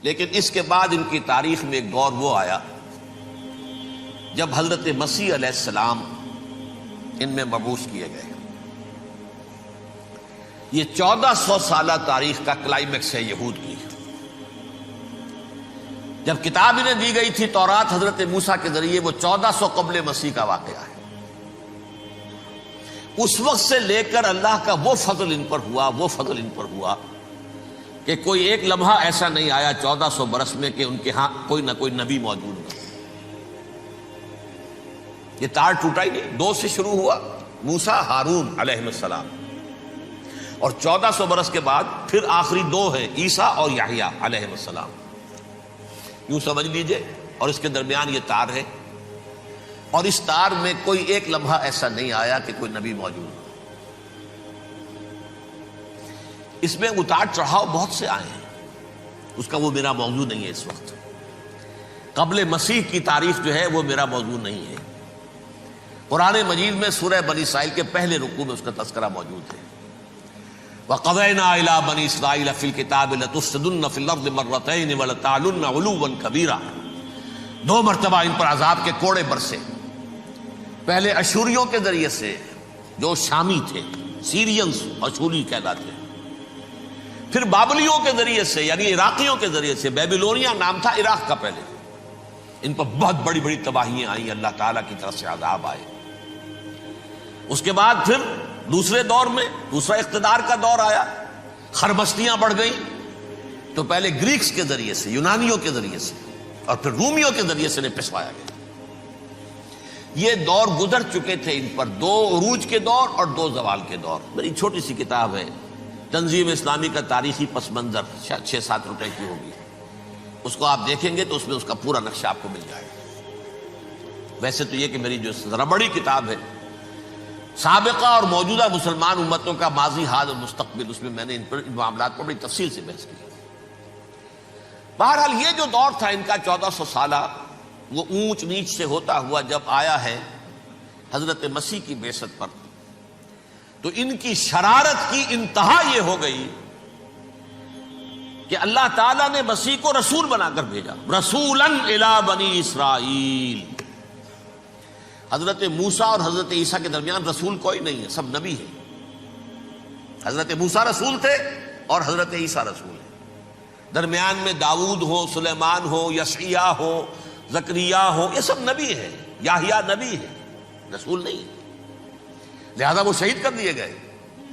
لیکن اس کے بعد ان کی تاریخ میں ایک دور وہ آیا جب حضرت مسیح علیہ السلام ان میں مبعوث کیے گئے۔ یہ 1400 سالہ تاریخ کا کلائمیکس ہے یہود کی۔ جب کتاب انہیں دی گئی تھی تورات حضرت موسیٰ کے ذریعے، وہ 1400 قبل مسیح کا واقعہ ہے۔ اس وقت سے لے کر اللہ کا وہ فضل ان پر ہوا کہ کوئی ایک لمحہ ایسا نہیں آیا 1400 برس میں کہ ان کے ہاں کوئی نہ کوئی نبی موجود نہ۔ یہ تار ٹوٹا ہی نہیں، 2 سے شروع ہوا، موسیٰ ہارون علیہ السلام، اور 1400 برس کے بعد پھر آخری 2 ہیں، عیسیٰ اور یحییٰ علیہ السلام، یوں سمجھ لیجئے۔ اور اس کے درمیان یہ تار ہے، اور اس تار میں کوئی ایک لمحہ ایسا نہیں آیا کہ کوئی نبی موجود ہو۔ اس میں اتار چڑھاؤ بہت سے آئے ہیں، اس کا وہ میرا موضوع نہیں ہے اس وقت۔ قبل مسیح کی تاریخ جو ہے وہ میرا موضوع نہیں ہے۔ قرآن مجید میں سورہ بنی اسرائیل کے پہلے رکوع میں اس کا تذکرہ موجود ہے۔ وَقَضَيْنَا إِلَىٰ بَنِي إِسْرَائِيلَ فِي الْكِتَابِ لَتُفْسِدُنَّ فِي الْأَرْضِ مَرَّتَيْنِ وَلَتَعْلُنَّ عُلُوًّا كَبِيرًا، 2 مرتبہ ان پر عذاب کے کوڑے برسے، پہلے اشوریوں کے ذریعے سے جو شامی تھے، سیرینز اشوری کہلاتے ہیں، پھر بابلیوں کے ذریعے سے یعنی عراقیوں کے ذریعے سے، بیبیلونیا نام تھا عراق کا پہلے، ان پر بہت بڑی بڑی تباہیاں آئیں، اللہ تعالیٰ کی طرف سے عذاب آئے۔ اس کے بعد پھر دوسرے دور میں دوسرا اقتدار کا دور آیا، خربستیاں بڑھ گئیں، تو پہلے گریکس کے ذریعے سے، یونانیوں کے ذریعے سے، اور پھر رومیوں کے ذریعے سے پسوایا گیا۔ یہ دور گزر چکے تھے ان پر، 2 عروج کے دور اور 2 زوال کے دور۔ میری چھوٹی سی کتاب ہے تنظیم اسلامی کا تاریخی پس منظر، 6-7 روپے کی ہوگی، اس کو آپ دیکھیں گے تو اس میں اس کا پورا نقشہ آپ کو مل جائے گا۔ ویسے تو یہ کہ میری جو ذرا بڑی کتاب ہے سابقہ اور موجودہ مسلمان امتوں کا ماضی، حال اور مستقبل، اس میں میں نے ان معاملات پر بڑی تفصیل سے بحث کی۔ بہرحال یہ جو دور تھا ان کا 1400 سالہ، وہ اونچ نیچ سے ہوتا ہوا جب آیا ہے حضرت مسیح کی بعثت پر، تو ان کی شرارت کی انتہا یہ ہو گئی کہ اللہ تعالیٰ نے مسیح کو رسول بنا کر بھیجا، رسولاً الی بنی اسرائیل۔ حضرت موسیٰ اور حضرت عیسیٰ کے درمیان رسول کوئی نہیں ہے، سب نبی ہیں۔ حضرت موسیٰ رسول تھے اور حضرت عیسیٰ رسول ہیں، درمیان میں داؤد ہو، سلیمان ہو، یشعیاہ ہو، زکریا ہو، یہ سب نبی ہیں، یحییٰ نبی ہے، رسول نہیں ہے۔ لہذا وہ شہید کر دیے گئے،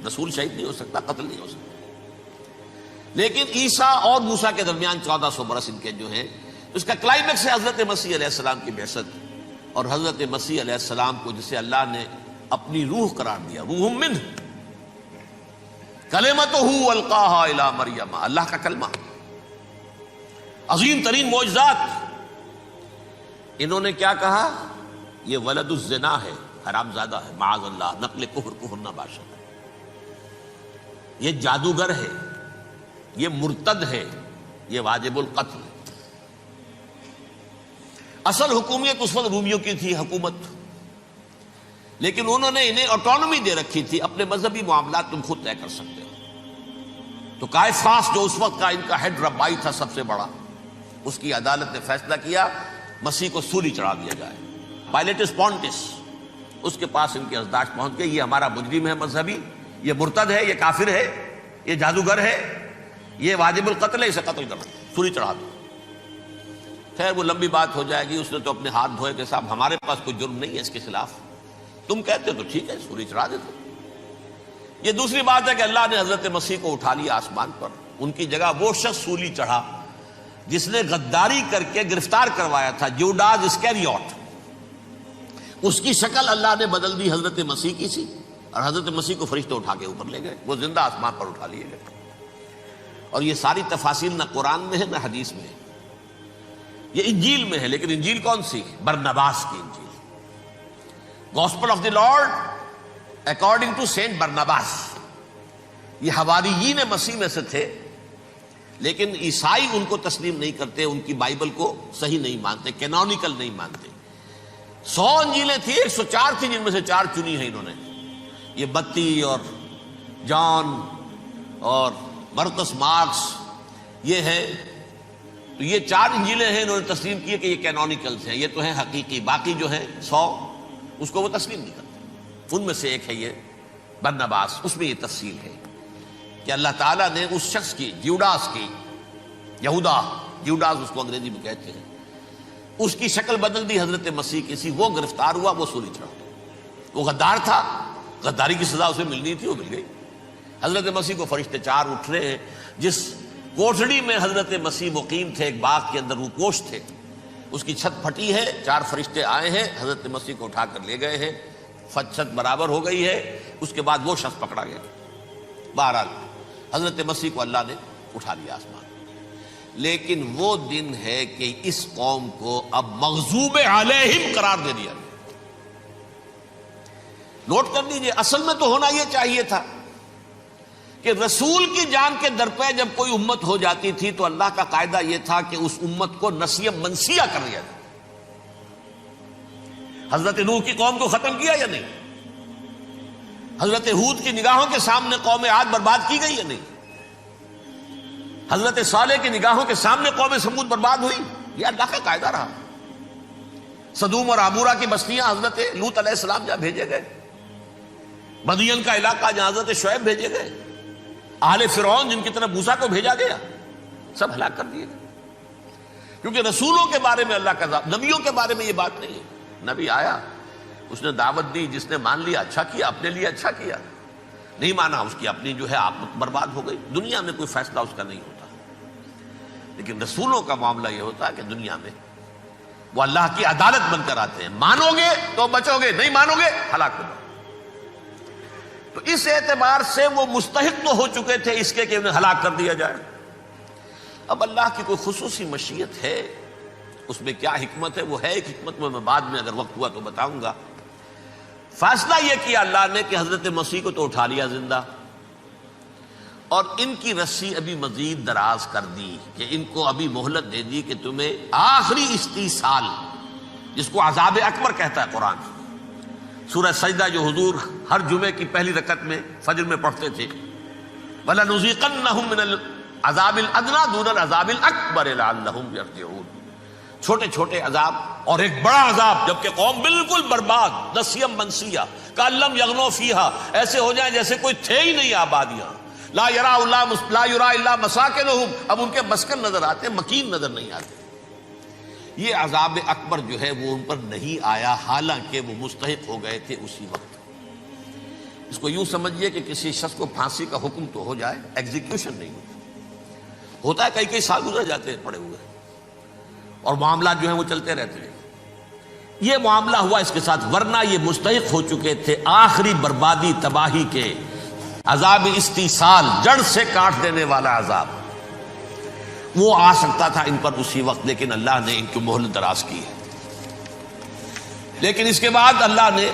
رسول شہید نہیں ہو سکتا، قتل نہیں ہو سکتا۔ لیکن عیسیٰ اور موسیٰ کے درمیان 1400 برس ان کے جو ہیں، اس کا کلائمیکس ہے حضرت مسیح علیہ السلام کی بعثت، اور حضرت مسیح علیہ السلام کو جسے اللہ نے اپنی روح قرار دیا، روح منہ، کلمتہ القاہا الی مریم، اللہ کا کلمہ، عظیم ترین معجزات۔ انہوں نے کیا کہا؟ یہ ولد الزنا ہے، حرام زادہ ہے، معاذ اللہ، نقل کفر نہ باشد، یہ جادوگر ہے، یہ مرتد ہے، یہ واجب القتل۔ اصل حکومت اس وقت رومیوں کی تھی حکومت، لیکن انہوں نے انہیں آٹونومی دے رکھی تھی، اپنے مذہبی معاملات تم خود طے کر سکتے ہو۔ تو کائفاس جو اس وقت کا ان کا ہیڈ ربائی تھا سب سے بڑا، اس کی عدالت نے فیصلہ کیا مسیح کو سولی چڑھا دیا جائے۔ پائلیٹس پونٹس، اس کے پاس ان کی ازداج پہنچ گئی، یہ ہمارا مجرم ہے مذہبی، یہ مرتد ہے، یہ کافر ہے، یہ جادوگر ہے، یہ واجب القتل ہے، اسے قتل کرو، سولی چڑھا دو۔ خیر وہ لمبی بات ہو جائے گی، اس نے تو اپنے ہاتھ دھوئے کہ صاحب ہمارے پاس کوئی جرم نہیں ہے اس کے خلاف، تم کہتے تو ٹھیک ہے، سولی چڑھا دیتے۔ یہ دوسری بات ہے کہ اللہ نے حضرت مسیح کو اٹھا لیا آسمان پر، ان کی جگہ وہ شخص سولی چڑھا جس نے غداری کر کے گرفتار کروایا تھا، جوڈاس اسکیریوٹ، اس کی شکل اللہ نے بدل دی حضرت مسیح کی سی، اور حضرت مسیح کو فرشتے اٹھا کے اوپر لے گئے، وہ زندہ آسمان پر اٹھا لیے گئے۔ اور یہ ساری تفاصیل نہ قرآن میں ہے نہ حدیث میں ہے، یہ انجیل میں ہے۔ لیکن انجیل کون سی؟ برنباس کی انجیل، gospel of the Lord according to Saint Barnabas. یہ حواریین مسیح میں سے تھے، لیکن عیسائی ان کو تسلیم نہیں کرتے، ان کی بائبل کو صحیح نہیں مانتے، کینونیکل نہیں مانتے۔ 100 انجیلیں تھیں، 104 تھیں، جن میں سے 4 چنی ہیں انہوں نے، یہ بتی اور جان اور مرقس مارکس، یہ ہے تو یہ 4 انجیلیں ہیں، انہوں نے تسلیم کی کہ یہ کینونیکلز ہیں، یہ تو ہیں حقیقی، باقی جو ہیں 100 اس کو وہ تسلیم نہیں کرتے۔ ان میں سے ایک ہے یہ برنباس، اس میں یہ تفصیل ہے کہ اللہ تعالیٰ نے اس شخص کی، جیوڈاس کی، جیوڈاس اس کو انگریزی میں کہتے ہیں، اس کی شکل بدل دی حضرت مسیح کی سی، وہ گرفتار ہوا، وہ سولی چڑھا۔ وہ غدار تھا، غداری کی سزا اسے ملنی تھی، وہ مل گئی۔ حضرت مسیح کو فرشتے 4 اٹھ رہے ہیں، جس کوٹھڑی میں حضرت مسیح مقیم تھے، ایک باغ کے اندر روپوش تھے، اس کی چھت پھٹی ہے، 4 فرشتے آئے ہیں، حضرت مسیح کو اٹھا کر لے گئے ہیں، چھت برابر ہو گئی ہے، اس کے بعد وہ شخص پکڑا گیا۔ بہرحال حضرت مسیح کو اللہ نے اٹھا لیا آسمان۔ لیکن وہ دن ہے کہ اس قوم کو اب مغضوب علیہم قرار دے دیا۔ نوٹ کر لیجئے، اصل میں تو ہونا یہ چاہیے تھا کہ رسول کی جان کے در پہ جب کوئی امت ہو جاتی تھی تو اللہ کا قاعدہ یہ تھا کہ اس امت کو نسیہ منسیہ کر دیا جائے۔ حضرت نوح کی قوم کو ختم کیا یا نہیں؟ حضرت ہود کی نگاہوں کے سامنے قوم عاد برباد کی گئی یا نہیں؟ حضرت صالح کی نگاہوں کے سامنے قوم سمود برباد ہوئی؟ یہ اللہ کا قاعدہ رہا۔ سدوم اور عمورہ کی بستیاں حضرت لوط علیہ السلام جہاں بھیجے گئے، مدین کا علاقہ جہاں حضرت شعیب بھیجے گئے، اہل فرعون جن کی طرف موسیٰ کو بھیجا گیا، سب ہلاک کر دیے گئے۔ کیونکہ رسولوں کے بارے میں اللہ کا، نبیوں کے بارے میں یہ بات نہیں ہے۔ نبی آیا، اس نے دعوت دی، جس نے مان لیا اچھا کیا، اپنے لیے اچھا کیا، نہیں مانا اس کی اپنی جو ہے آپ برباد ہو گئی۔ دنیا میں کوئی فیصلہ اس کا نہیں ہوتا، لیکن رسولوں کا معاملہ یہ ہوتا ہے کہ دنیا میں وہ اللہ کی عدالت بن کر آتے ہیں، مانو گے تو بچو گے، نہیں مانو گے ہلاک ہو جاؤ۔ تو اس اعتبار سے وہ مستحق تو ہو چکے تھے اس کے کہ انہیں ہلاک کر دیا جائے۔ اب اللہ کی کوئی خصوصی مشیت ہے، اس میں کیا حکمت ہے؟ وہ ہے ایک حکمت، میں بعد میں اگر وقت ہوا تو بتاؤں گا۔ فیصلہ یہ کیا اللہ نے کہ حضرت مسیح کو تو اٹھا لیا زندہ، اور ان کی رسی ابھی مزید دراز کر دی، کہ ان کو ابھی مہلت دے دی کہ تمہیں آخری استیصال، جس کو عذاب اکبر کہتا ہے قرآن، سورہ سجدہ جو حضور ہر جمعے کی پہلی رکعت میں فجر میں پڑھتے تھے، وَلَنُذِيقَنَّهُم مِّنَ الْعَذَابِ الْأَدْنَىٰ دُونَ الْعَذَابِ الْأَكْبَرِ لَعَلَّهُمْ يَرْجِعُونَ۔ چھوٹے چھوٹے عذاب اور ایک بڑا عذاب، جبکہ قوم بالکل برباد، نسیم منسیہ، کأن لم یغنوا فیہا، ایسے ہو جائیں جیسے کوئی تھے ہی نہیں آبادیاں، لا یرا الا مساکنہم، اب ان کے مسکن نظر آتے، مکین نظر نہیں آتے۔ یہ عذاب اکبر جو ہے وہ ان پر نہیں آیا، حالانکہ وہ مستحق ہو گئے تھے اسی وقت۔ اس کو یوں سمجھیے کہ کسی شخص کو پھانسی کا حکم تو ہو جائے، ایگزیکیوشن نہیں ہوتا ہے، کئی سال گزر جاتے ہیں پڑے ہوئے، اور معاملات جو ہیں وہ چلتے رہتے ہیں۔ یہ معاملہ ہوا اس کے ساتھ، ورنہ یہ مستحق ہو چکے تھے آخری بربادی تباہی کے، عذاب استیصال، جڑ سے کاٹ دینے والا عذاب، وہ آ سکتا تھا ان پر اسی وقت، لیکن اللہ نے ان کی مہلت دراز کی ہے۔ لیکن اس کے بعد اللہ نے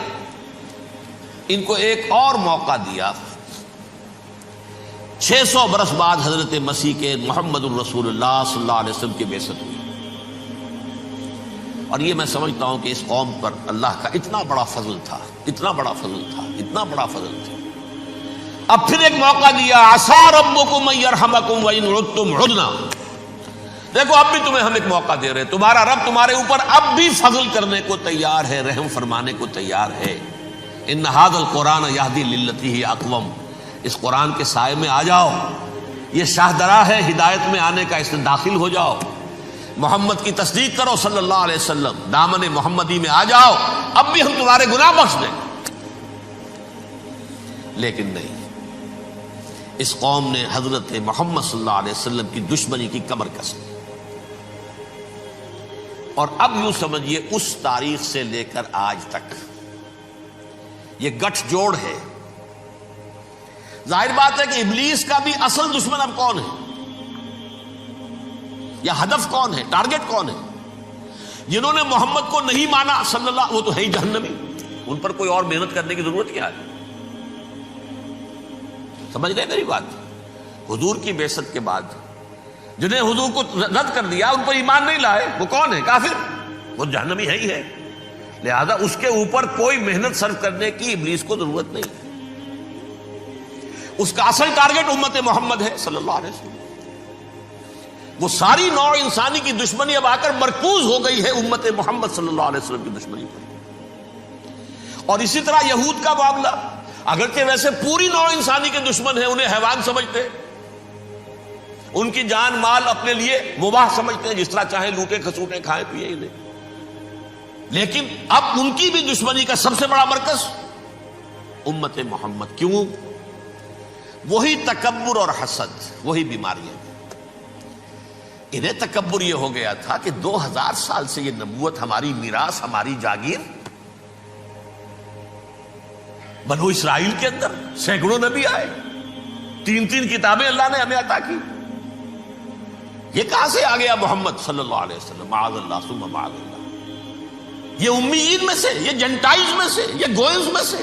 ان کو ایک اور موقع دیا۔ 600 برس بعد حضرت مسیح کے محمد الرسول اللہ صلی اللہ علیہ وسلم کی بعثت ہوئی، اور یہ میں سمجھتا ہوں کہ اس قوم پر اللہ کا اتنا بڑا فضل تھا، اتنا بڑا فضل تھا، اتنا بڑا فضل تھا۔ اب پھر ایک موقع دیا، عسیٰ ربکم ان یرحمکم وان عدتم عدنا، دیکھو اب بھی تمہیں ہم ایک موقع دے رہے ہیں، تمہارا رب تمہارے اوپر اب بھی فضل کرنے کو تیار ہے، رحم فرمانے کو تیار ہے۔ ان ھذا القرآن یہدی للتی ہی اقوم، اس قرآن کے سائے میں آ جاؤ، یہ شاہدرا ہے ہدایت میں آنے کا، اس میں داخل ہو جاؤ، محمد کی تصدیق کرو صلی اللہ علیہ وسلم، دامن محمدی میں آ جاؤ، اب بھی ہم تمہارے گناہ بخش دیں۔ لیکن نہیں، اس قوم نے حضرت محمد صلی اللہ علیہ وسلم کی دشمنی کی کمر کس لی، اور اب یوں سمجھیے اس تاریخ سے لے کر آج تک یہ گٹھ جوڑ ہے۔ ظاہر بات ہے کہ ابلیس کا بھی اصل دشمن اب کون ہے، یا ہدف کون ہے، ٹارگٹ کون ہے؟ جنہوں نے محمد کو نہیں مانا صلی اللہ، وہ تو ہے ہی جہنمی، ان پر کوئی اور محنت کرنے کی ضرورت کیا ہے؟ سمجھ رہے میری بات؟ حضور کی بعثت کے بعد جنہیں حضور کو رد کر دیا، ان پر ایمان نہیں لائے، وہ کون ہے؟ کافر، وہ جہنمی ہے ہی ہے۔ لہذا اس کے اوپر کوئی محنت صرف کرنے کی ابلیس کو ضرورت نہیں، اس کا اصل ٹارگٹ امت محمد ہے صلی اللہ علیہ وسلم۔ وہ ساری نوع انسانی کی دشمنی اب آ کر مرکوز ہو گئی ہے امت محمد صلی اللہ علیہ وسلم کی دشمنی پر. اور اسی طرح یہود کا معاملہ، اگرچہ ویسے پوری نوع انسانی کے دشمن ہیں، انہیں حیوان سمجھتے، ان کی جان مال اپنے لیے مباح سمجھتے ہیں، جس طرح چاہے لوٹے کھسوٹے کھائے پیے انہیں، لیکن اب ان کی بھی دشمنی کا سب سے بڑا مرکز امت محمد. کیوں؟ وہی تکبر اور حسد، وہی بیماریاں. انہیں تکبر یہ ہو گیا تھا کہ 2000 سال سے یہ نبوت ہماری میراث، ہماری جاگیر. بنو اسرائیل کے اندر سینکڑوں نبی آئے، 3 کتابیں اللہ نے ہمیں عطا کی. یہ کہاں سے آ گیا محمد صلی اللہ علیہ وسلم؟ معاذ اللہ ثم معاذ اللہ. یہ امیین میں سے، یہ جنٹائلز میں سے، یہ گوئنز میں سے،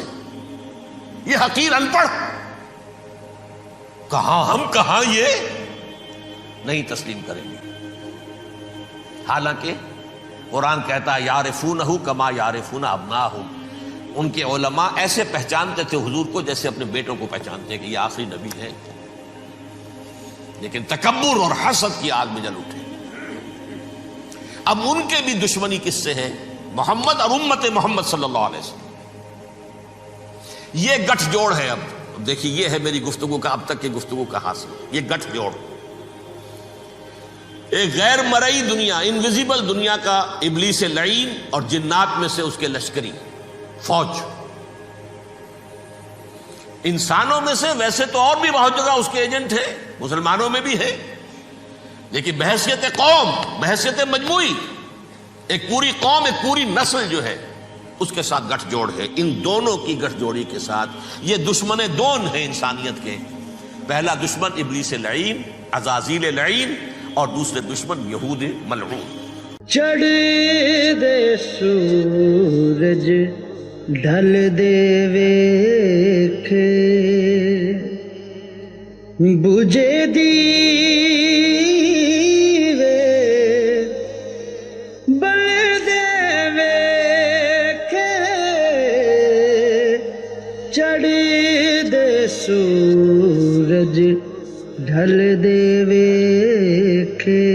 یہ حقیر ان پڑھ. کہاں ہم، کہاں یہ نہیں تسلیم کریں گے. حالانکہ قرآن کہتا ہے یعرفونہ کما یعرفون ابناہم. ان کے علماء ایسے پہچانتے تھے حضور کو جیسے اپنے بیٹوں کو پہچانتے ہیں کہ یہ آخری نبی ہے. لیکن تکبر اور حسد کی آگ میں جل اٹھے. اب ان کے بھی دشمنی کس سے ہے؟ محمد اور امت محمد صلی اللہ علیہ وسلم. یہ گٹھ جوڑ ہے. اب دیکھیے، یہ ہے میری گفتگو کا اب تک کی گفتگو کا حاصل. یہ گٹھ جوڑ ایک غیر مرئی دنیا، انویزیبل دنیا کا ابلیس لعین اور جنات میں سے اس کے لشکری فوج. انسانوں میں سے ویسے تو اور بھی بہت جگہ اس کے ایجنٹ ہیں، مسلمانوں میں بھی ہے، لیکن بحیثیت قوم، بحیثیت مجموعی، ایک پوری قوم، ایک پوری نسل جو ہے اس کے ساتھ گٹھ جوڑ ہے. ان دونوں کی گٹھ جوڑی کے ساتھ یہ دشمن دون ہیں انسانیت کے. پہلا دشمن ابلیس لعین، عزازیل لعین، اور دوسرے دشمن یہود ملعون. چڑھ دے سورج ڈھل دے ویکھے، بجھے دیوے بل دے ویکھے، چڑھ دے سورج ڈھل دے ویکھے.